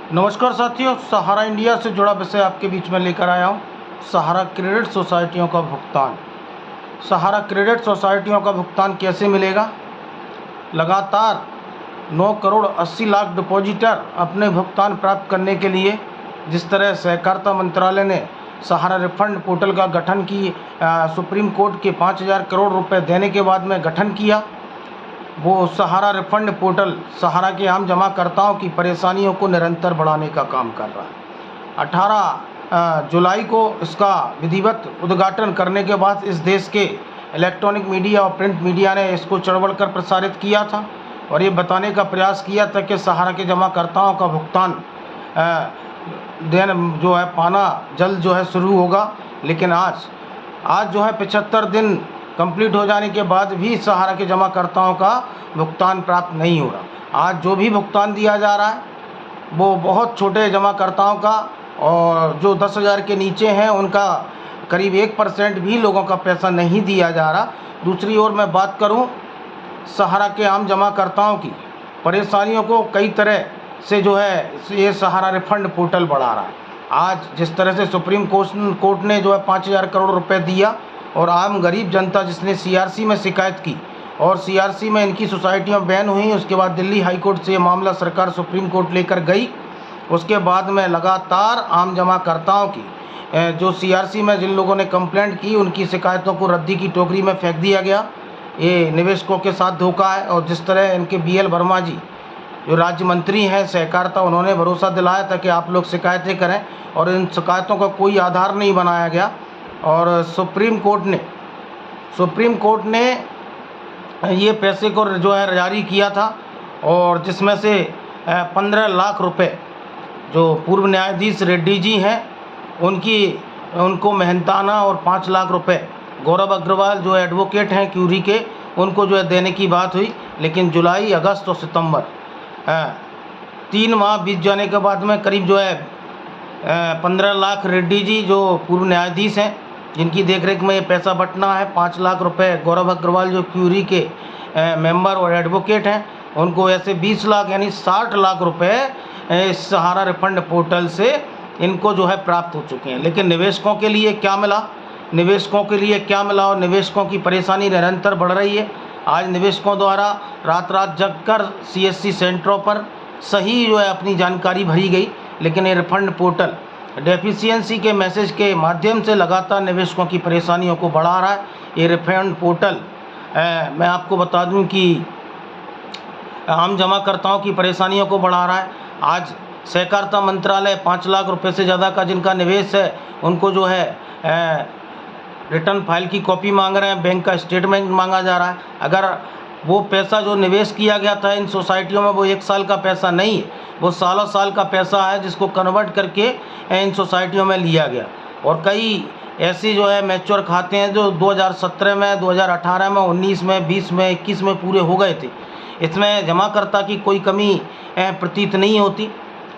नमस्कार साथियों, सहारा इंडिया से जुड़ा विषय आपके बीच में लेकर आया हूँ। सहारा क्रेडिट सोसाइटियों का भुगतान। सहारा क्रेडिट सोसाइटियों का भुगतान कैसे मिलेगा? लगातार 9 करोड़ 80 लाख डिपॉजिटर अपने भुगतान प्राप्त करने के लिए जिस तरह सहकारिता मंत्रालय ने सहारा रिफंड पोर्टल का गठन की सुप्रीम कोर्ट के 5000 करोड़ रुपए देने के बाद में गठन किया, वो सहारा रिफंड पोर्टल सहारा के आम जमाकर्ताओं की परेशानियों को निरंतर बढ़ाने का काम कर रहा है। 18 जुलाई को इसका विधिवत उद्घाटन करने के बाद इस देश के इलेक्ट्रॉनिक मीडिया और प्रिंट मीडिया ने इसको चढ़ कर प्रसारित किया था और ये बताने का प्रयास किया था कि सहारा के जमाकर्ताओं का भुगतान देन जो है पाना जल्द जो है शुरू होगा। लेकिन आज जो है 75 दिन कंप्लीट हो जाने के बाद भी सहारा के जमाकर्ताओं का भुगतान प्राप्त नहीं हो रहा। आज जो भी भुगतान दिया जा रहा है वो बहुत छोटे जमाकर्ताओं का, और जो 10,000 के नीचे हैं उनका करीब 1% भी लोगों का पैसा नहीं दिया जा रहा। दूसरी ओर मैं बात करूं, सहारा के आम जमाकर्ताओं की परेशानियों को कई तरह से जो है ये सहारा रिफंड पोर्टल बढ़ा रहा है। आज जिस तरह से सुप्रीम कोर्ट ने जो है 5000 करोड़ रुपए दिया और आम गरीब जनता जिसने सीआरसी में शिकायत की और सीआरसी में इनकी सोसाइटियां बैन हुई, उसके बाद दिल्ली हाई कोर्ट से ये मामला सरकार सुप्रीम कोर्ट लेकर गई। उसके बाद में लगातार आम जमाकर्ताओं की जो सीआरसी में जिन लोगों ने कंप्लेंट की उनकी शिकायतों को रद्दी की टोकरी में फेंक दिया गया। ये निवेशकों के साथ धोखा है। और जिस तरह इनके BL वर्मा जी जो राज्य मंत्री हैं सहकारिता, उन्होंने भरोसा दिलाया था कि आप लोग शिकायतें करें और इन शिकायतों का कोई आधार नहीं बनाया गया। और सुप्रीम कोर्ट ने ये पैसे को जो है जारी किया था और जिसमें से 15 लाख रुपए जो पूर्व न्यायाधीश रेड्डी जी हैं उनको मेहनताना और 5 लाख रुपए गौरव अग्रवाल जो एडवोकेट हैं क्यूरी के, उनको जो है देने की बात हुई। लेकिन जुलाई, अगस्त और सितंबर 3 माह बीत जाने के बाद में करीब जो है 15 लाख रेड्डी जी जो पूर्व न्यायाधीश हैं जिनकी देखरेख में ये पैसा बंटना है, 5 लाख रुपए गौरव अग्रवाल जो क्यूरी के मेंबर और एडवोकेट हैं उनको, ऐसे 20 लाख यानी 60 लाख रुपए इस सहारा रिफंड पोर्टल से इनको जो है प्राप्त हो चुके हैं। लेकिन निवेशकों के लिए क्या मिला? और निवेशकों की परेशानी निरंतर बढ़ रही है। आज निवेशकों द्वारा रात जगकर CSC सेंटरों पर सही जो है अपनी जानकारी भरी गई, लेकिन ये रिफंड पोर्टल डेफिशिएंसी के मैसेज के माध्यम से लगातार निवेशकों की परेशानियों को बढ़ा रहा है। ये रिफंड पोर्टल मैं आपको बता दूं कि आम जमाकर्ताओं की परेशानियों को बढ़ा रहा है। आज सहकारिता मंत्रालय 5 लाख रुपए से ज़्यादा का जिनका निवेश है उनको जो है रिटर्न फाइल की कॉपी मांग रहे हैं, बैंक का स्टेटमेंट मांगा जा रहा है। अगर वो पैसा जो निवेश किया गया था इन सोसाइटियों में वो 1 साल का पैसा नहीं है, वो सालों साल का पैसा है जिसको कन्वर्ट करके इन सोसाइटियों में लिया गया। और कई ऐसी जो है मैच्योर खाते हैं जो 2017 में, 2018 में, 19 में, 20 में, 21 में पूरे हो गए थे। इसमें जमाकर्ता की कोई कमी प्रतीत नहीं होती,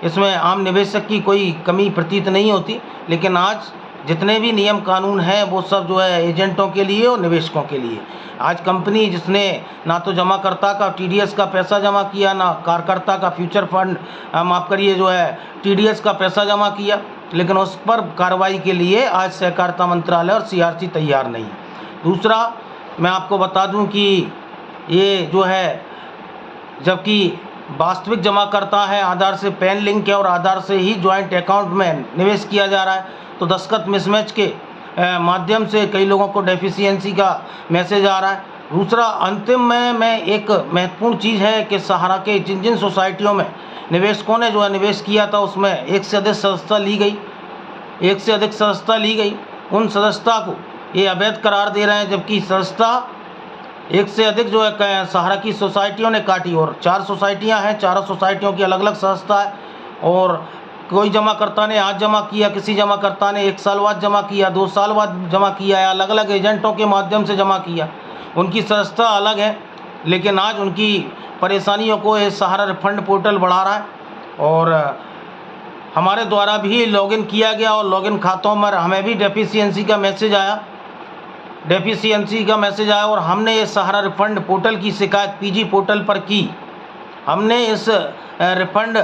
इसमें आम निवेशक की कोई कमी प्रतीत नहीं होती। लेकिन आज जितने भी नियम कानून हैं वो सब जो है एजेंटों के लिए और निवेशकों के लिए। आज कंपनी जिसने ना तो जमाकर्ता का TDS का पैसा जमा किया, ना कार्यकर्ता का फ्यूचर फंड माफ़ करिए जो है TDS का पैसा जमा किया, लेकिन उस पर कार्रवाई के लिए आज सहकारिता मंत्रालय और CRC तैयार नहीं है। दूसरा मैं आपको बता दूं कि ये जो है जबकि वास्तविक जमाकर्ता है, आधार से पैन लिंक है और आधार से ही ज्वाइंट अकाउंट में निवेश किया जा रहा है, तो दस्तखत मिसमैच के माध्यम से कई लोगों को डेफिशिएंसी का मैसेज आ रहा है। दूसरा अंतिम में एक महत्वपूर्ण चीज़ है कि सहारा के जिन सोसाइटियों में निवेशकों ने जो है निवेश किया था उसमें एक से अधिक सदस्यता ली गई। उन सदस्यता को ये अवैध करार दे रहे हैं, जबकि सदस्यता एक से अधिक जो है सहारा की सोसाइटियों ने काटी। और 4 सोसाइटियां हैं, चारों सोसाइटियों की अलग अलग सदस्यता है। और कोई जमाकर्ता ने आज जमा किया, किसी जमाकर्ता ने 1 साल बाद जमा किया, 2 साल बाद जमा किया है, अलग अलग एजेंटों के माध्यम से जमा किया, उनकी सदस्यता अलग है। लेकिन आज उनकी परेशानियों को ये सहारा रिफंड पोर्टल बढ़ा रहा है। और हमारे द्वारा भी लॉगिन किया गया और लॉगिन खातों में हमें भी डेफिशिएंसी का मैसेज आया और हमने ये सहारा रिफंड पोर्टल की शिकायत PG पोर्टल पर की। हमने इस रिफंड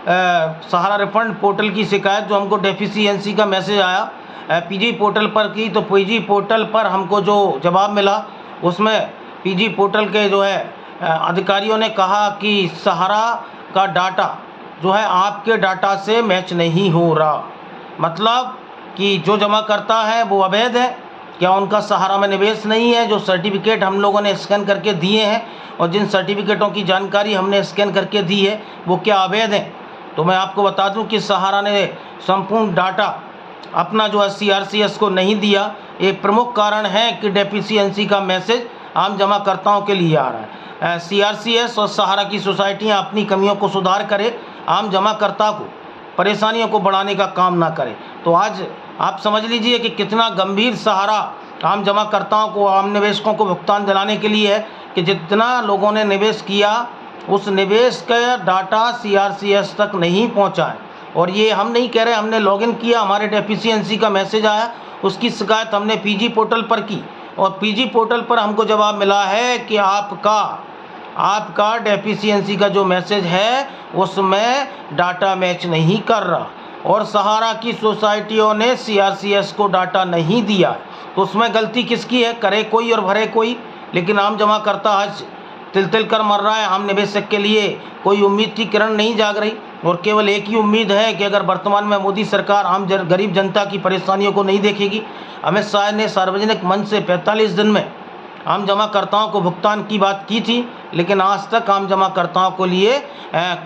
सहारा रिफंड पोर्टल की शिकायत जो हमको डेफिशिएंसी का मैसेज आया पीजी पोर्टल पर की, तो पीजी पोर्टल पर हमको जो जवाब मिला उसमें पीजी पोर्टल के जो है अधिकारियों ने कहा कि सहारा का डाटा जो है आपके डाटा से मैच नहीं हो रहा। मतलब कि जो जमा करता है वो अवैध है, क्या उनका सहारा में निवेश नहीं है? जो सर्टिफिकेट हम लोगों ने स्कैन करके दिए हैं और जिन सर्टिफिकेटों की जानकारी हमने स्कैन करके दी है वो क्या अवैध हैं? तो मैं आपको बता दूं कि सहारा ने संपूर्ण डाटा अपना जो है CRCS को नहीं दिया। एक प्रमुख कारण है कि डेफिशिएंसी का मैसेज आम जमाकर्ताओं के लिए आ रहा है। CRCS और सहारा की सोसाइटियां अपनी कमियों को सुधार करें, आम जमाकर्ता को परेशानियों को बढ़ाने का काम ना करें। तो आज आप समझ लीजिए कि कितना गंभीर सहारा आम जमाकर्ताओं को, आम निवेशकों को भुगतान दिलाने के लिए है कि जितना लोगों ने निवेश किया उस निवेश का डाटा CRCS तक नहीं पहुंचा है। और ये हम नहीं कह रहे, हमने लॉगिन किया, हमारे डेफिशिएंसी का मैसेज आया, उसकी शिकायत हमने पीजी पोर्टल पर की और पीजी पोर्टल पर हमको जवाब मिला है कि आपका डेफिशिएंसी का जो मैसेज है उसमें डाटा मैच नहीं कर रहा और सहारा की सोसाइटियों ने CRCS को डाटा नहीं दिया। तो उसमें गलती किसकी है? करे कोई और भरे कोई, लेकिन आम जमाकर्ता आज तिल कर मर रहा है। आम निवेशक के लिए कोई उम्मीद की किरण नहीं जाग रही और केवल एक ही उम्मीद है कि अगर वर्तमान में मोदी सरकार गरीब जनता की परेशानियों को नहीं देखेगी। अमित शाह ने सार्वजनिक मंच से 45 दिन में आम जमाकर्ताओं को भुगतान की बात की थी, लेकिन आज तक आम जमाकर्ताओं को लिए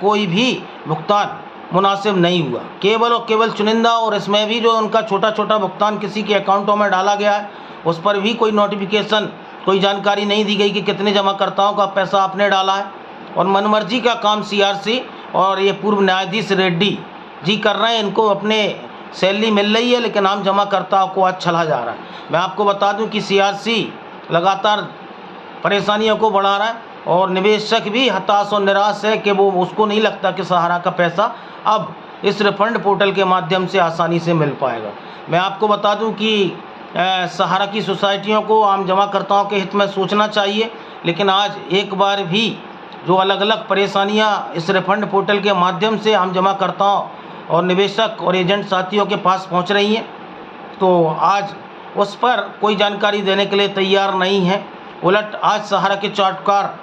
कोई भी भुगतान मुनासिब नहीं हुआ। केवल और केवल चुनिंदा, और इसमें भी जो उनका छोटा छोटा भुगतान किसी के अकाउंटों में डाला गया है उस पर भी कोई नोटिफिकेशन, कोई जानकारी नहीं दी गई कि कितने जमाकर्ताओं का पैसा आपने डाला है। और मनमर्जी का काम CRC और ये पूर्व न्यायाधीश रेड्डी जी कर रहे हैं। इनको अपने सैलरी मिल रही है लेकिन आम जमाकर्ताओं को आज छला जा रहा है। मैं आपको बता दूं कि CRC लगातार परेशानियों को बढ़ा रहा है और निवेशक भी हताश और निराश है कि वो उसको नहीं लगता कि सहारा का पैसा अब इस रिफंड पोर्टल के माध्यम से आसानी से मिल पाएगा। मैं आपको बता दूं कि सहारा की सोसाइटियों को आम जमाकर्ताओं के हित में सोचना चाहिए, लेकिन आज एक बार भी जो अलग अलग परेशानियां इस रिफंड पोर्टल के माध्यम से आम जमाकर्ताओं और निवेशक और एजेंट साथियों के पास पहुंच रही हैं, तो आज उस पर कोई जानकारी देने के लिए तैयार नहीं है। उलट आज सहारा के चार्टकार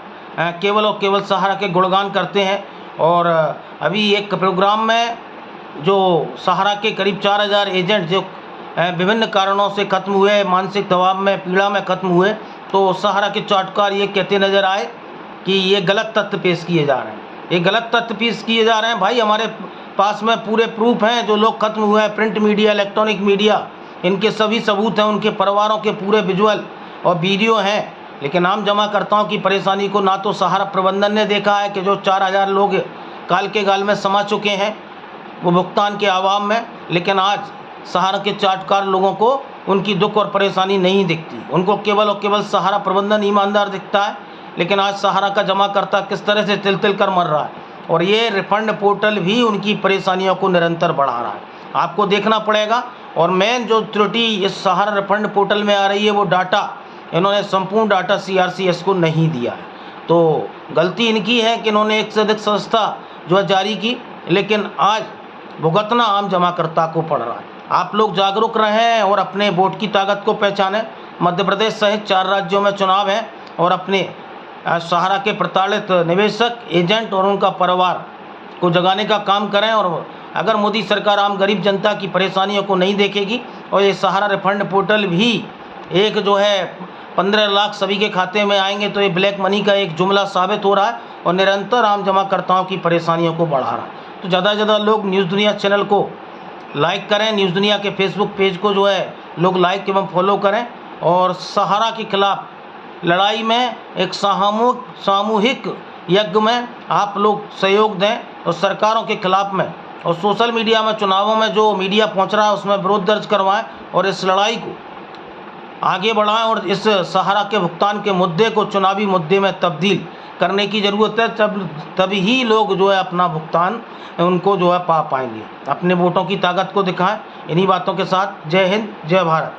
केवल और केवल सहारा के गुणगान करते हैं। और अभी एक प्रोग्राम में जो सहारा के करीब 4000 एजेंट जो विभिन्न कारणों से खत्म हुए, मानसिक दबाव में, पीड़ा में खत्म हुए, तो सहारा के चार्टकार ये कहते नज़र आए कि ये गलत तथ्य पेश किए जा रहे हैं, ये गलत तथ्य पेश किए जा रहे हैं। भाई हमारे पास में पूरे प्रूफ हैं, जो लोग खत्म हुए हैं, प्रिंट मीडिया, इलेक्ट्रॉनिक मीडिया, इनके सभी सबूत हैं, उनके परिवारों के पूरे विजुअल और वीडियो हैं। लेकिन आम जमाकर्ताओं की परेशानी को ना तो सहारा प्रबंधन ने देखा है कि जो 4000 लोग काल के गाल में समा चुके हैं वो भुगतान के आवाम में, लेकिन आज सहारा के चार्टकार लोगों को उनकी दुख और परेशानी नहीं दिखती। उनको केवल और केवल सहारा प्रबंधन ईमानदार दिखता है, लेकिन आज सहारा का जमाकर्ता किस तरह से तिल कर मर रहा है और ये रिफंड पोर्टल भी उनकी परेशानियों को निरंतर बढ़ा रहा है। आपको देखना पड़ेगा। और मेन जो त्रुटि इस सहारा रिफंड पोर्टल में आ रही है वो डाटा, इन्होंने संपूर्ण डाटा CRCS को नहीं दिया है। तो गलती इनकी है कि इन्होंने एक से अधिक संस्था जो है जारी की, लेकिन आज भुगतना आम जमाकर्ता को पड़ रहा है। आप लोग जागरूक रहें और अपने वोट की ताकत को पहचानें। मध्य प्रदेश सहित 4 राज्यों में चुनाव हैं और अपने सहारा के प्रताड़ित निवेशक, एजेंट और उनका परिवार को जगाने का काम करें। और अगर मोदी सरकार आम गरीब जनता की परेशानियों को नहीं देखेगी और ये सहारा रिफंड पोर्टल भी एक जो है 15 लाख सभी के खाते में आएंगे, तो ये ब्लैक मनी का एक जुमला साबित हो रहा है और निरंतर आम जमाकर्ताओं की परेशानियों को बढ़ा रहा है। तो ज़्यादा से ज़्यादा लोग न्यूज़ दुनिया चैनल को लाइक करें, न्यूज़ दुनिया के फेसबुक पेज को जो है लोग लाइक एवं फॉलो करें और सहारा के खिलाफ लड़ाई में एक सामूहिक यज्ञ में आप लोग सहयोग दें और सरकारों के खिलाफ में और सोशल मीडिया में, चुनावों में जो मीडिया पहुंच रहा है उसमें विरोध दर्ज करवाएं और इस लड़ाई को आगे बढ़ाएं और इस सहारा के भुगतान के मुद्दे को चुनावी मुद्दे में तब्दील करने की ज़रूरत है। तभी लोग जो है अपना भुगतान उनको जो है पा पाएंगे। अपने वोटों की ताकत को दिखाएं। इन्हीं बातों के साथ जय हिंद, जय भारत।